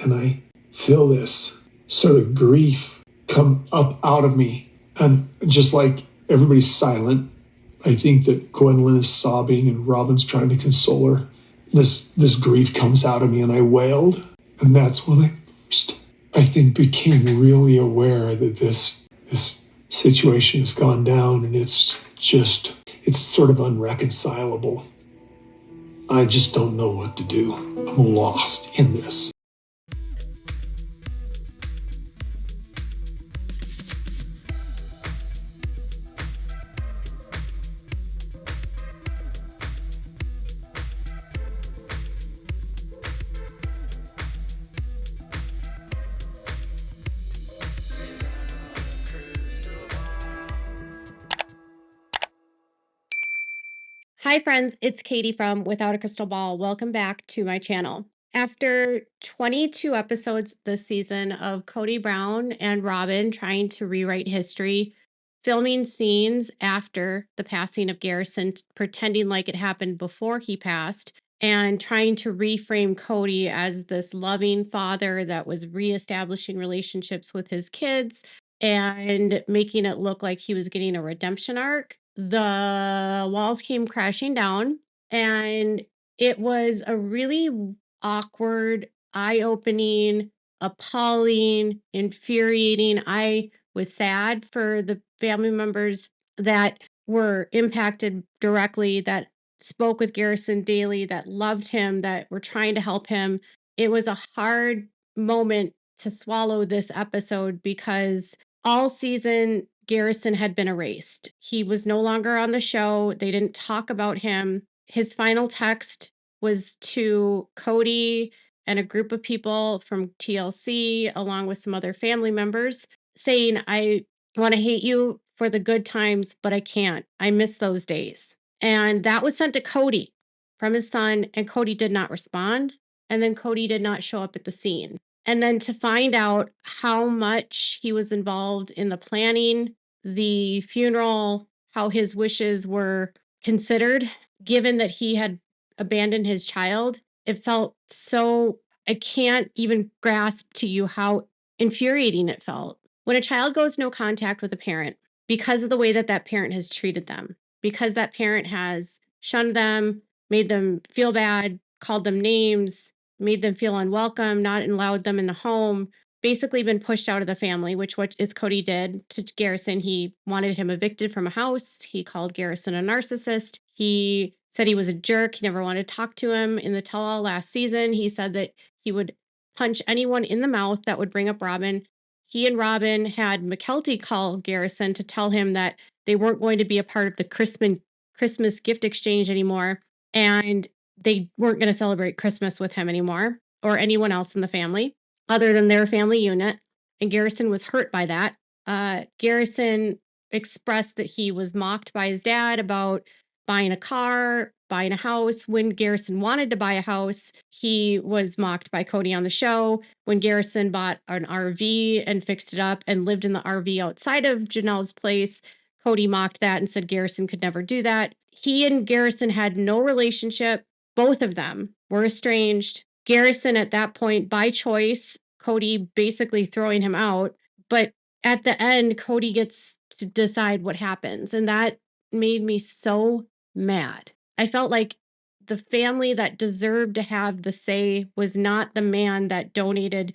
and I feel this sort of grief come up out of me. And just like everybody's silent, I think that Gwendolyn is sobbing and Robyn's trying to console her. This grief comes out of me and I wailed. And that's when I first, I think, became really aware that this situation has gone down, and it's sort of unreconcilable. I just don't know what to do. I'm lost in this. Hi friends, it's Katie from Without a Crystal Ball. Welcome back to my channel. After 22 episodes this season of Kody Brown and Robyn trying to rewrite history, filming scenes after the passing of Garrison, pretending like it happened before he passed, and trying to reframe Cody as this loving father that was reestablishing relationships with his kids and making it look like he was getting a redemption arc, the walls came crashing down, and it was a really awkward, eye-opening, appalling, infuriating. I was sad for the family members that were impacted directly, that spoke with Garrison daily, that loved him, that were trying to help him. It was a hard moment to swallow this episode because all season, Garrison had been erased. He was no longer on the show. They didn't talk about him. His final text was to Cody and a group of people from TLC, along with some other family members, saying, I want to hate you for the good times, but I can't. I miss those days. And that was sent to Cody from his son, and Cody did not respond. And then Cody did not show up at the scene. And then to find out how much he was involved in the planning, the funeral, how his wishes were considered, given that he had abandoned his child, it felt so, I can't even grasp to you how infuriating it felt. When a child goes no contact with a parent because of the way that that parent has treated them, because that parent has shunned them, made them feel bad, called them names, made them feel unwelcome, not allowed them in the home, basically been pushed out of the family, which what is Cody did to Garrison. He wanted him evicted from a house. He called Garrison a narcissist. He said he was a jerk. He never wanted to talk to him. In the tell-all last season, he said that he would punch anyone in the mouth that would bring up Robyn. He and Robyn had McKelty call Garrison to tell him that they weren't going to be a part of the Christmas gift exchange anymore, and they weren't going to celebrate Christmas with him anymore or anyone else in the family other than their family unit. And Garrison was hurt by that. Garrison expressed that he was mocked by his dad about buying a car, buying a house. When Garrison wanted to buy a house, he was mocked by Cody on the show. When Garrison bought an RV and fixed it up and lived in the RV outside of Janelle's place, Cody mocked that and said Garrison could never do that. He and Garrison had no relationship. Both of them were estranged. Garrison, at that point, by choice, Cody basically throwing him out. But at the end, Cody gets to decide what happens. And that made me so mad. I felt like the family that deserved to have the say was not the man that donated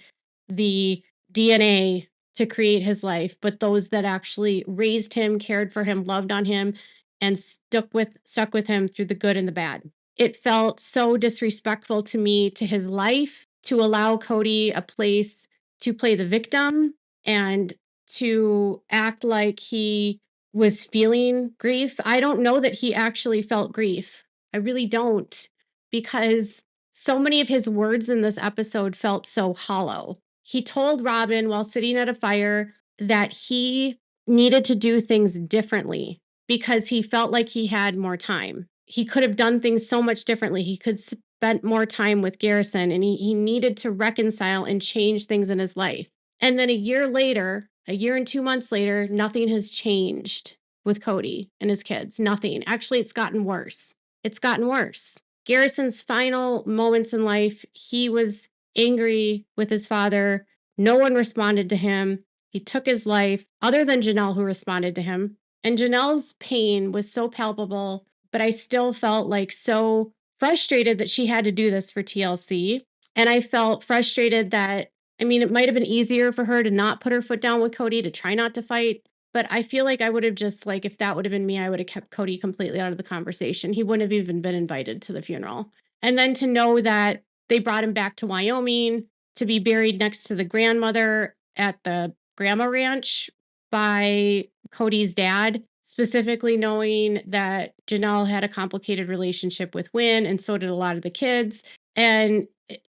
the DNA to create his life, but those that actually raised him, cared for him, loved on him, and stuck with him through the good and the bad. It felt so disrespectful to me, to his life, to allow Cody a place to play the victim and to act like he was feeling grief. I don't know that he actually felt grief. I really don't, because so many of his words in this episode felt so hollow. He told Robyn while sitting at a fire that he needed to do things differently because he felt like he had more time. He could have done things so much differently. He could spent more time with Garrison, and he needed to reconcile and change things in his life. And then a year later, a year and 2 months later, nothing has changed with Cody and his kids. Nothing. Actually, it's gotten worse. It's gotten worse. Garrison's final moments in life, he was angry with his father. No one responded to him. He took his life, other than Janelle, who responded to him. And Janelle's pain was so palpable, but I still felt like so frustrated that she had to do this for TLC. And I felt frustrated that, I mean, it might have been easier for her to not put her foot down with Cody, to try not to fight. But I feel like I would have just, like, if that would have been me, I would have kept Cody completely out of the conversation. He wouldn't have even been invited to the funeral. And then to know that they brought him back to Wyoming to be buried next to the grandmother at the grandma ranch by Cody's dad, specifically knowing that Janelle had a complicated relationship with Wynn, and so did a lot of the kids. And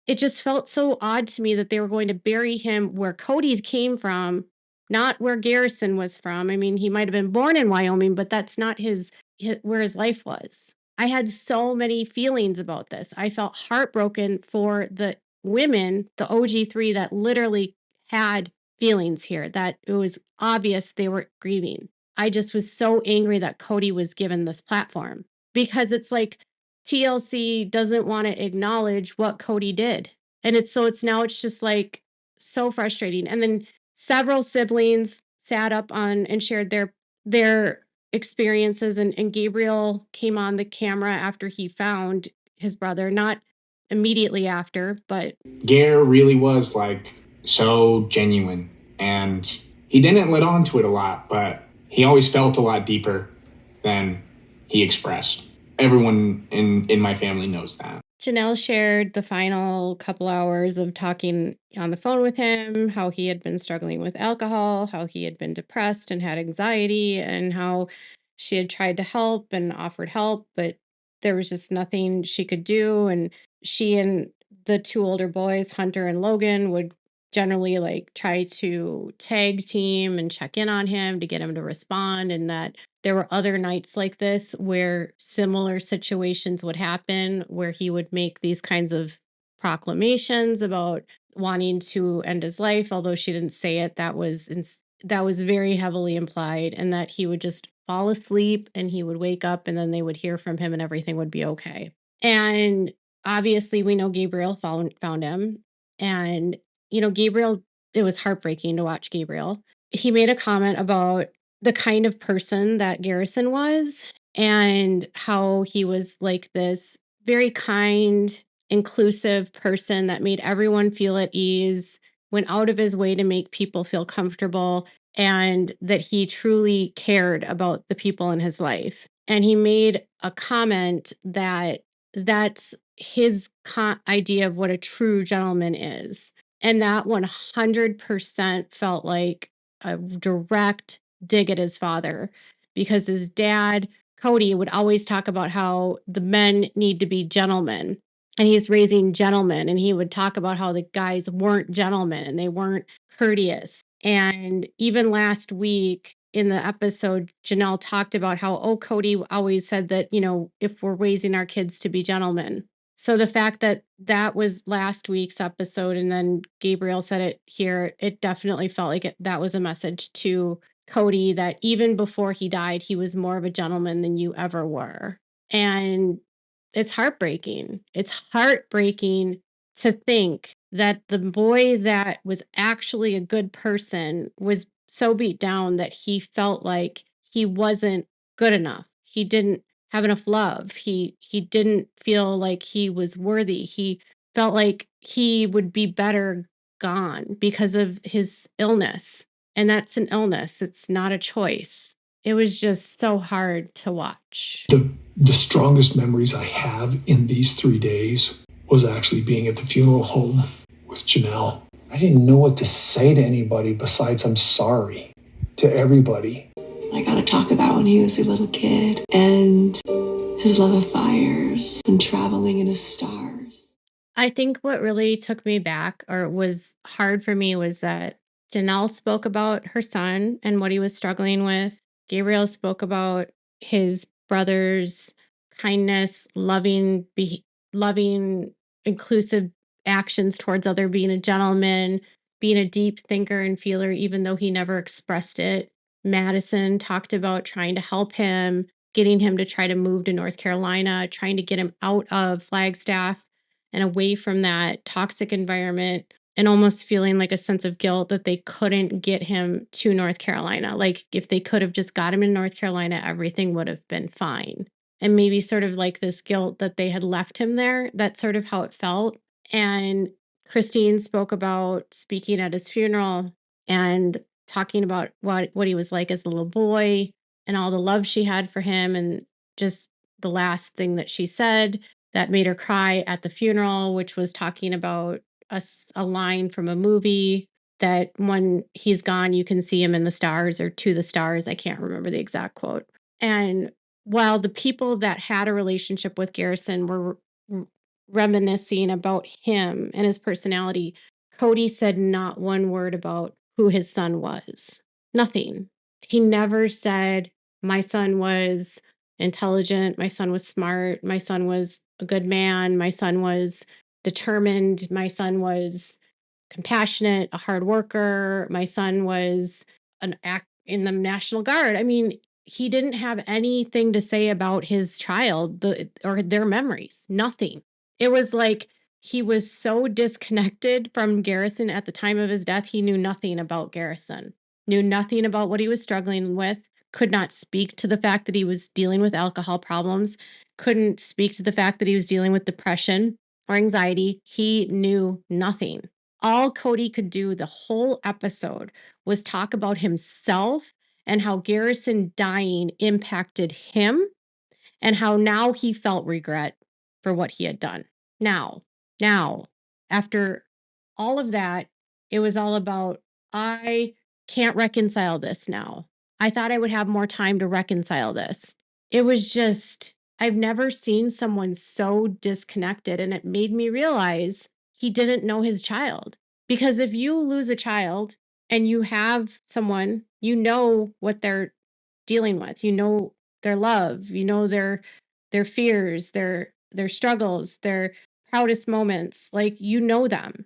it just felt so odd to me that they were going to bury him where Cody came from, not where Garrison was from. I mean, he might have been born in Wyoming, but that's not where his life was. I had so many feelings about this. I felt heartbroken for the women, the OG3, that literally had feelings here, that it was obvious they were grieving. I just was so angry that Cody was given this platform, because it's like TLC doesn't want to acknowledge what Cody did. And it's just like so frustrating. And then several siblings sat up on and shared their experiences, and Gabriel came on the camera after he found his brother, not immediately after, but Gare really was like so genuine, and he didn't let on to it a lot, but he always felt a lot deeper than he expressed. Everyone in my family knows that. Janelle shared the final couple hours of talking on the phone with him, how he had been struggling with alcohol, how he had been depressed and had anxiety, and how she had tried to help and offered help, but there was just nothing she could do. And she and the two older boys, Hunter and Logan, would generally like try to tag team and check in on him to get him to respond, and that there were other nights like this where similar situations would happen, where he would make these kinds of proclamations about wanting to end his life, although she didn't say it. That was very heavily implied, and that he would just fall asleep and he would wake up, and then they would hear from him and everything would be okay. And obviously, we know Gabriel found him, and Gabriel. It was heartbreaking to watch Gabriel. He made a comment about the kind of person that Garrison was, and how he was like this very kind, inclusive person that made everyone feel at ease, went out of his way to make people feel comfortable, and that he truly cared about the people in his life. And he made a comment that that's his idea of what a true gentleman is. And that 100% felt like a direct dig at his father, because his dad, Cody, would always talk about how the men need to be gentlemen, and he's raising gentlemen, and he would talk about how the guys weren't gentlemen and they weren't courteous. And even last week in the episode, Janelle talked about how, oh, Cody always said that, if we're raising our kids to be gentlemen. So the fact that that was last week's episode, and then Gabriel said it here, it definitely felt like that was a message to Cody, that even before he died, he was more of a gentleman than you ever were. And it's heartbreaking. It's heartbreaking to think that the boy that was actually a good person was so beat down that he felt like he wasn't good enough. He didn't have enough love. He didn't feel like he was worthy. He felt like he would be better gone because of his illness. And that's an illness. It's not a choice. It was just so hard to watch. The strongest memories I have in these 3 days was actually being at the funeral home with Janelle. I didn't know what to say to anybody besides I'm sorry to everybody. I got to talk about when he was a little kid and his love of fires and traveling in his stars. I think what really took me back, or was hard for me, was that Janelle spoke about her son and what he was struggling with. Gabriel spoke about his brother's kindness, loving, inclusive actions towards other, being a gentleman, being a deep thinker and feeler, even though he never expressed it. Madison talked about trying to help him, getting him to try to move to North Carolina, trying to get him out of Flagstaff. and away from that toxic environment, and almost feeling like a sense of guilt that they couldn't get him to North Carolina. Like, if they could have just got him in North Carolina, everything would have been fine. And maybe sort of like this guilt that they had left him there. That's sort of how it felt. And Christine spoke about speaking at his funeral and talking about what he was like as a little boy and all the love she had for him. And just the last thing that she said that made her cry at the funeral, which was talking about a line from a movie that when he's gone, you can see him in the stars or to the stars. I can't remember the exact quote. And while the people that had a relationship with Garrison were r- reminiscing about him and his personality, Cody said not one word about who his son was. Nothing. He never said, my son was intelligent, my son was smart, my son was a good man, my son was determined, my son was compassionate, a hard worker, my son was an act in the National Guard. I mean, he didn't have anything to say about his child or their memories. Nothing. It was like he was so disconnected from Garrison at the time of his death. He knew nothing about Garrison, knew nothing about what he was struggling with, could not speak to the fact that he was dealing with alcohol problems, couldn't speak to the fact that he was dealing with depression or anxiety. He knew nothing. All Cody could do the whole episode was talk about himself and how Garrison dying impacted him and how now he felt regret for what he had done. Now, after all of that, it was all about, I can't reconcile this now. I thought I would have more time to reconcile this. It was just, I've never seen someone so disconnected, and it made me realize he didn't know his child. Because if you lose a child and you have someone, you know what they're dealing with. You know their love, you know their fears, their struggles, their proudest moments. Like, you know them.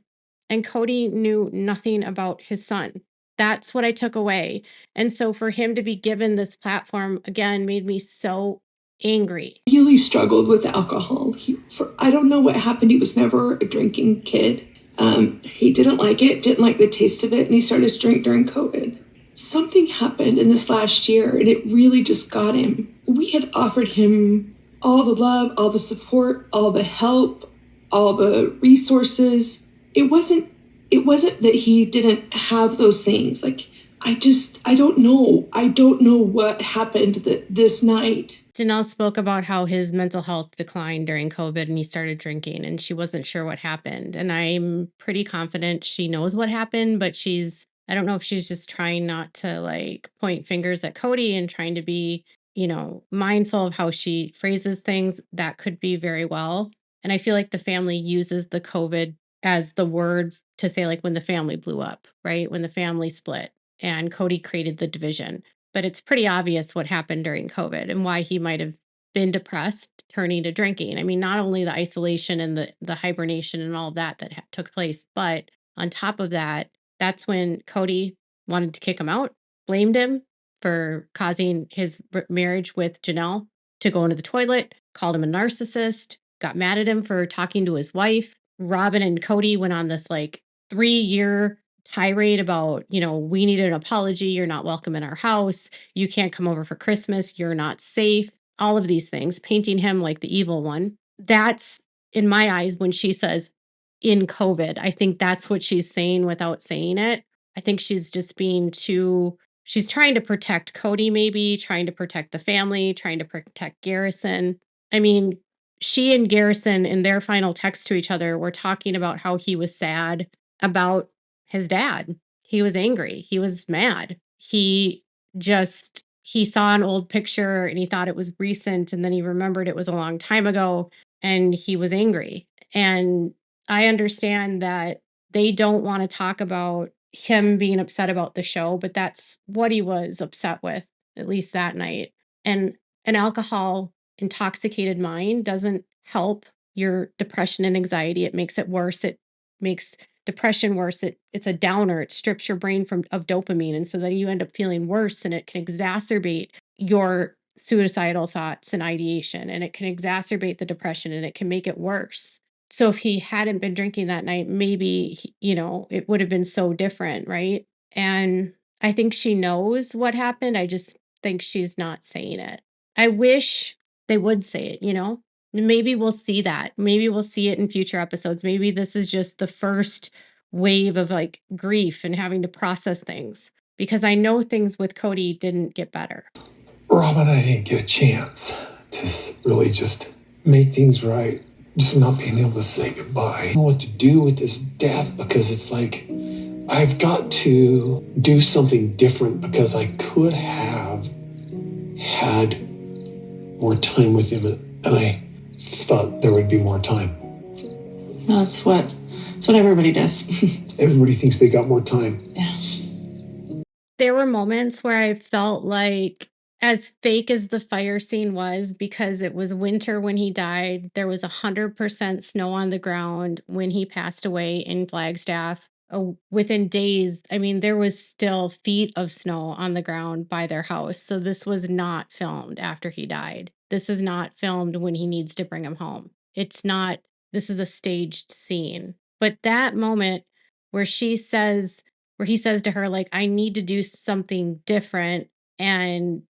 And Cody knew nothing about his son. That's what I took away. And so for him to be given this platform again made me so angry. He really struggled with alcohol. I don't know what happened. He was never a drinking kid. He didn't like it, didn't like the taste of it, and he started to drink during COVID. Something happened in this last year, and it really just got him. We had offered him all the love, all the support, all the help, all the resources. It wasn't that he didn't have those things. Like, I don't know. I don't know what happened this night. Janelle spoke about how his mental health declined during COVID and he started drinking, and she wasn't sure what happened. And I'm pretty confident she knows what happened, but I don't know if she's just trying not to like point fingers at Cody and trying to be, mindful of how she phrases things. That could be very well. And I feel like the family uses the COVID as the word to say, like, when the family blew up, right? When the family split and Cody created the division. But it's pretty obvious what happened during COVID and why he might have been depressed, turning to drinking. I mean, not only the isolation and the hibernation and all of that took place, but on top of that, that's when Cody wanted to kick him out, blamed him for causing his marriage with Janelle to go into the toilet, called him a narcissist, got mad at him for talking to his wife. Robyn and Cody went on this like 3-year tirade about, we need an apology. You're not welcome in our house. You can't come over for Christmas. You're not safe. All of these things, painting him like the evil one. That's, in my eyes, when she says in COVID, I think that's what she's saying without saying it. I think she's just she's trying to protect Cody, maybe trying to protect the family, trying to protect Garrison. I mean, she and Garrison in their final text to each other were talking about how he was sad about his dad. He was angry. He was mad. He saw an old picture and he thought it was recent, and then he remembered it was a long time ago, and he was angry. And I understand that they don't want to talk about him being upset about the show, but that's what he was upset with, at least that night. And an alcohol intoxicated mind doesn't help your depression and anxiety. It makes it worse. It makes depression worse. It's a downer. It strips your brain of dopamine. And so then you end up feeling worse, and it can exacerbate your suicidal thoughts and ideation, and it can exacerbate the depression, and it can make it worse. So if he hadn't been drinking that night, maybe, it would have been so different, right? And I think she knows what happened. I just think she's not saying it. I wish they would say it. Maybe we'll see that. Maybe we'll see it in future episodes. Maybe this is just the first wave of like grief and having to process things because I know things with Cody didn't get better. Rob and I didn't get a chance to really just make things right. Just not being able to say goodbye. I don't know what to do with this death because it's like I've got to do something different because I could have had more time with him and I thought there would be more time. Well, that's what everybody does. Everybody thinks they got more time. There were moments where I felt like, as fake as the fire scene was, because it was winter when he died, there was 100% snow on the ground when he passed away in Flagstaff. Within days, I mean, there was still feet of snow on the ground by their house. So this was not filmed after he died. This is not filmed when he needs to bring him home. It's not, this is a staged scene. But that moment where where he says to her, like, I need to do something different. And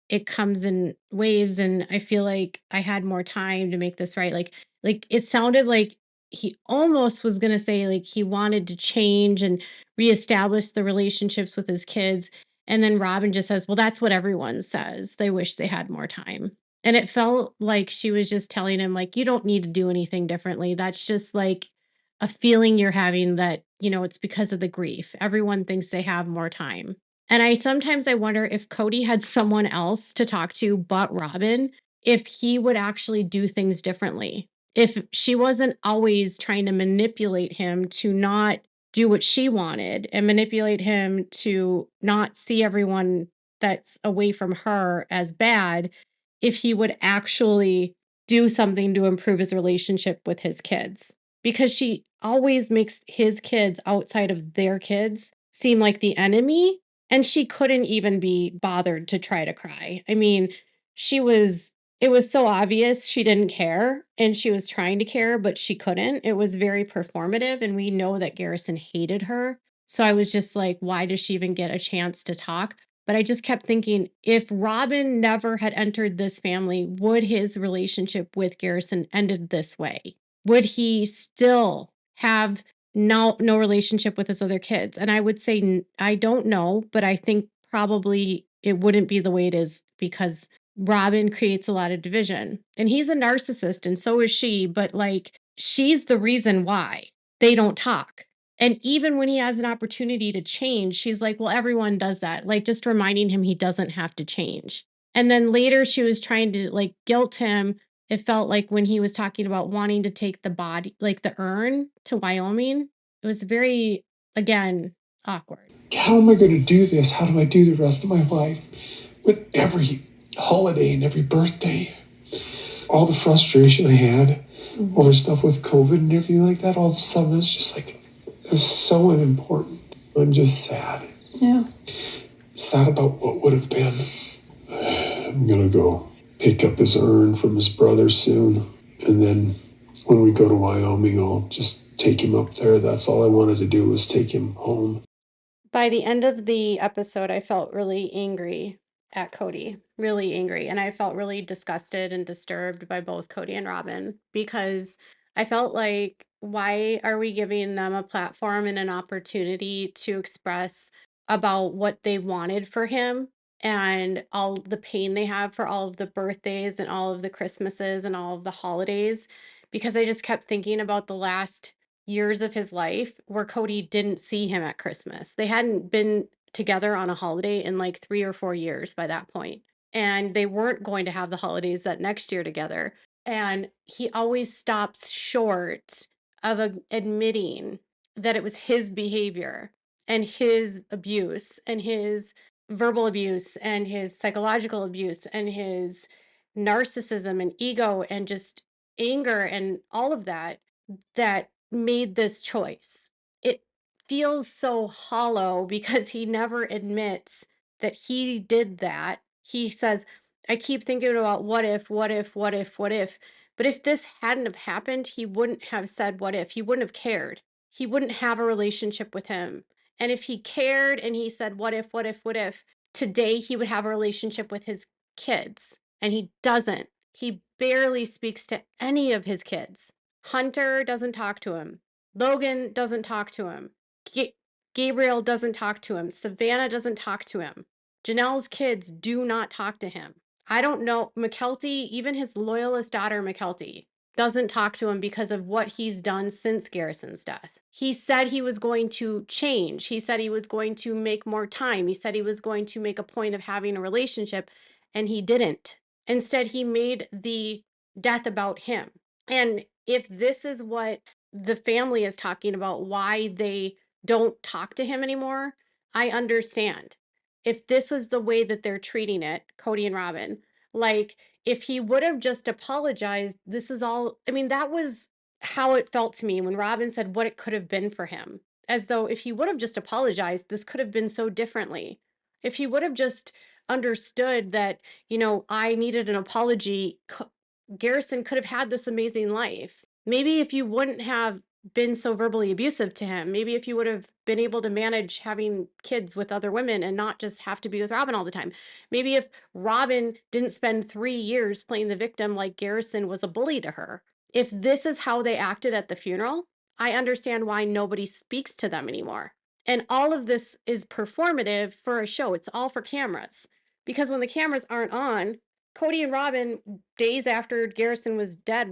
it comes in waves. And I feel like I had more time to make this right. Like it sounded like he almost was going to say, like, he wanted to change and reestablish the relationships with his kids. And then Robin just says, well, that's what everyone says. They wish they had more time. And it felt like she was just telling him, like, you don't need to do anything differently. That's just like a feeling you're having that, it's because of the grief. Everyone thinks they have more time. And I wonder if Cody had someone else to talk to but Robin, if he would actually do things differently. If she wasn't always trying to manipulate him to not do what she wanted and manipulate him to not see everyone that's away from her as bad, if he would actually do something to improve his relationship with his kids, because she always makes his kids outside of their kids seem like the enemy, and she couldn't even be bothered to try to cry. I mean, it was so obvious she didn't care and she was trying to care, but she couldn't. It was very performative, and we know that Garrison hated her. So I was just like, why does she even get a chance to talk? But I just kept thinking, if Robin never had entered this family, would his relationship with Garrison ended this way? Would he still have no relationship with his other kids? And I would say I don't know, but I think probably it wouldn't be the way it is because Robin creates a lot of division. And he's a narcissist and so is she, but like she's the reason why they don't talk. And even when he has an opportunity to change, she's like, well, everyone does that. Like just reminding him he doesn't have to change. And then later she was trying to like guilt him. It felt like when he was talking about wanting to take the body, like the urn to Wyoming, it was very, again, awkward. How am I going to do this? How do I do the rest of my life with every holiday and every birthday? All the frustration I had over stuff with COVID and everything like that, all of a sudden it's just like, it was so unimportant. I'm just sad. Yeah. Sad about what would have been. I'm going to go pick up his urn from his brother soon. And then when we go to Wyoming, I'll just take him up there. That's all I wanted to do was take him home. By the end of the episode, I felt really angry at Cody, really angry. And I felt really disgusted and disturbed by both Cody and Robin because I felt like, why are we giving them a platform and an opportunity to express about what they wanted for him and all the pain they have for all of the birthdays and all of the Christmases and all of the holidays? Because I just kept thinking about the last years of his life where Cody didn't see him at Christmas. They hadn't been together on a holiday in like 3 or 4 years by that point. And they weren't going to have the holidays that next year together. And he always stops short of admitting that it was his behavior and his abuse and his verbal abuse and his psychological abuse and his narcissism and ego and just anger and all of that that made this choice. It feels so hollow because he never admits that he did that. He says, I keep thinking about what if, what if, what if, what if. But if this hadn't have happened, he wouldn't have said what if. He wouldn't have cared. He wouldn't have a relationship with him. And if he cared and he said what if, what if, what if, today he would have a relationship with his kids. And he doesn't. He barely speaks to any of his kids. Hunter doesn't talk to him. Logan doesn't talk to him. Gabriel doesn't talk to him. Savannah doesn't talk to him. Janelle's kids do not talk to him. I don't know. McKelty, even his loyalist daughter, McKelty, doesn't talk to him because of what he's done since Garrison's death. He said he was going to change. He said he was going to make more time. He said he was going to make a point of having a relationship, and he didn't. Instead, he made the death about him. And if this is what the family is talking about, why they don't talk to him anymore, I understand. If this was the way that they're treating it, Kody and Robyn, like if he would have just apologized, this is all, I mean, that was how it felt to me when Robyn said what it could have been for him. As though if he would have just apologized, this could have been so differently. If he would have just understood that, I needed an apology, Garrison could have had this amazing life. Maybe if you wouldn't have been so verbally abusive to him, maybe if you would have been able to manage having kids with other women and not just have to be with Robyn all the time. Maybe if Robyn didn't spend 3 years playing the victim like Garrison was a bully to her. If this is how they acted at the funeral, I understand why nobody speaks to them anymore. And all of this is performative for a show. It's all for cameras. Because when the cameras aren't on, Kody and Robyn, days after Garrison was dead,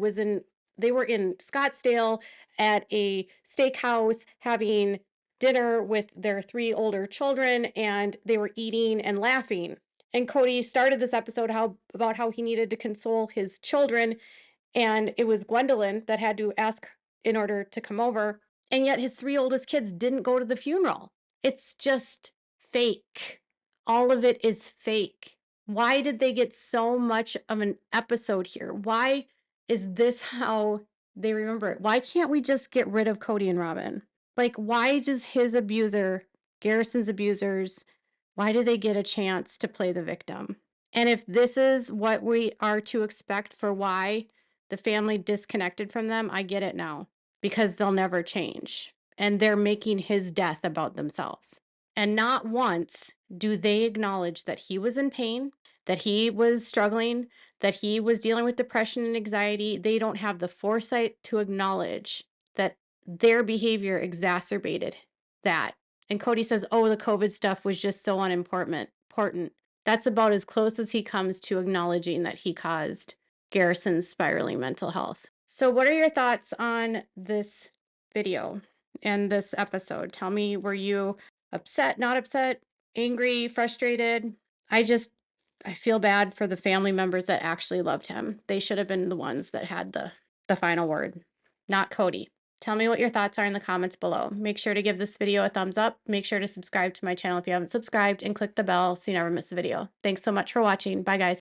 they were in Scottsdale at a steakhouse having dinner with their 3 older children, and they were eating and laughing. And Kody started this episode about how he needed to console his children, and it was Gwendolyn that had to ask in order to come over, and yet his 3 oldest kids didn't go to the funeral. It's just fake. All of it is fake. Why did they get so much of an episode here? Why is this how they remember it? Why can't we just get rid of Kody and Robyn? Like, why does his abuser, Garrison's abusers, why do they get a chance to play the victim? And if this is what we are to expect for why the family disconnected from them, I get it now. Because they'll never change. And they're making his death about themselves. And not once do they acknowledge that he was in pain, that he was struggling, that he was dealing with depression and anxiety. They don't have the foresight to acknowledge that their behavior exacerbated that. And Kody says, oh, the COVID stuff was just so unimportant. That's about as close as he comes to acknowledging that he caused Garrison's spiraling mental health. So what are your thoughts on this video and this episode? Tell me, were you upset, not upset, angry, frustrated? I feel bad for the family members that actually loved him. They should have been the ones that had the final word, not Kody. Tell me what your thoughts are in the comments below. Make sure to give this video a thumbs up. Make sure to subscribe to my channel if you haven't subscribed, and click the bell so you never miss a video. Thanks so much for watching. Bye, guys.